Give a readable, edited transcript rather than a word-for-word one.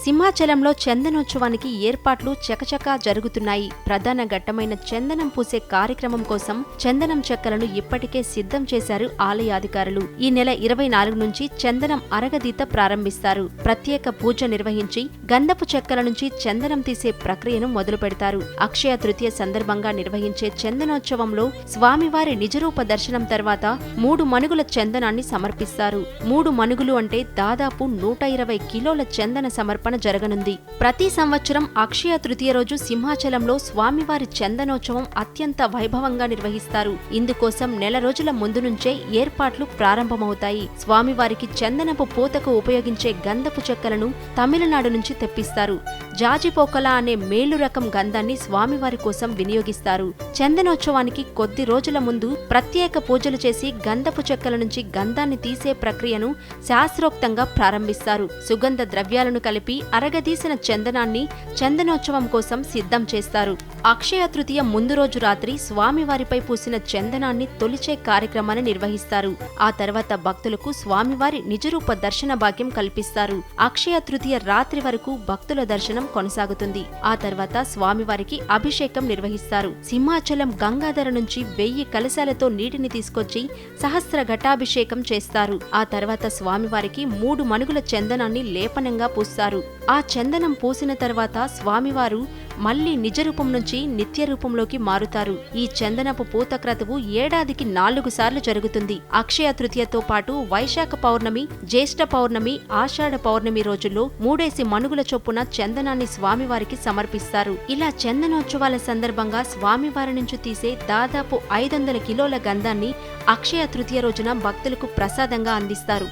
సింహాచలంలో చందనోత్సవానికి ఏర్పాట్లు చకచకా జరుగుతున్నాయి. ప్రధాన ఘట్టమైన చందనం పూసే కార్యక్రమం కోసం చందనం చెక్కలను ఇప్పటికే సిద్ధం చేశారు ఆలయాధికారులు. ఈ నెల 24 నుంచి చందనం అరగదీత ప్రారంభిస్తారు. ప్రత్యేక పూజ నిర్వహించి గంధపు చెక్కల నుంచి చందనం తీసే ప్రక్రియను మొదలు పెడతారు. అక్షయ తృతీయ సందర్భంగా నిర్వహించే చందనోత్సవంలో స్వామివారి నిజరూప దర్శనం తర్వాత 3 మణుగుల చందనాన్ని సమర్పిస్తారు. 3 మణుగులు అంటే దాదాపు 120 కిలోల చందన సమర్పణ జరగనుంది. ప్రతి సంవత్సరం అక్షయ తృతీయ రోజు సింహాచలంలో స్వామివారి చందనోత్సవం అత్యంత వైభవంగా నిర్వహిస్తారు. ఇందుకోసం నెల రోజుల ముందు నుంచే ఏర్పాట్లు ప్రారంభమవుతాయి. స్వామివారికి చందనపు పూతకు ఉపయోగించే గంధపు చెక్కలను తమిళనాడు నుంచి తెప్పిస్తారు. జాజిపోకల అనే మేలు రకం గంధాన్ని స్వామివారి కోసం వినియోగిస్తారు. చందనోత్సవానికి కొద్ది రోజుల ముందు ప్రత్యేక పూజలు చేసి గంధపు చెక్కల నుంచి గంధాన్ని తీసే ప్రక్రియను శాస్త్రోక్తంగా ప్రారంభిస్తారు. సుగంధ ద్రవ్యాలను కలిపి అరగదీసిన చందనాన్ని చందనోత్సవం కోసం సిద్ధం చేస్తారు. అక్షయ తృతీయ ముందు రోజు రాత్రి స్వామివారిపై పూసిన చందనాన్ని తొలిచే కార్యక్రమాన్ని నిర్వహిస్తారు. ఆ తర్వాత భక్తులకు స్వామివారి నిజరూప దర్శన భాగ్యం కల్పిస్తారు. అక్షయ తృతీయ రాత్రి వరకు భక్తుల దర్శనం కొనసాగుతుంది. ఆ తర్వాత స్వామివారికి అభిషేకం నిర్వహిస్తారు. సింహాచలం గంగాధర నుంచి 1000 కలశాలతో నీటిని తీసుకొచ్చి సహస్ర ఘటాభిషేకం చేస్తారు. ఆ తర్వాత స్వామివారికి 3 మణుగుల చందనాన్ని లేపనంగా పూస్తారు. ఆ చందనం పూసిన తర్వాత స్వామివారు మళ్లీ నిజరూపం నుంచి నిత్య రూపంలోకి మారుతారు. ఈ చందనపు పూత క్రతువు ఏడాదికి 4 సార్లు జరుగుతుంది. అక్షయ తృతీయతో పాటు వైశాఖ పౌర్ణమి, జ్యేష్ఠ పౌర్ణమి, ఆషాఢ పౌర్ణమి రోజుల్లో 3 మణుగుల చొప్పున చందనాన్ని స్వామివారికి సమర్పిస్తారు. ఇలా చందనోత్సవాల సందర్భంగా స్వామివారి నుంచి తీసే దాదాపు 500 కిలోల గంధాన్ని అక్షయ తృతీయ రోజున భక్తులకు ప్రసాదంగా అందిస్తారు.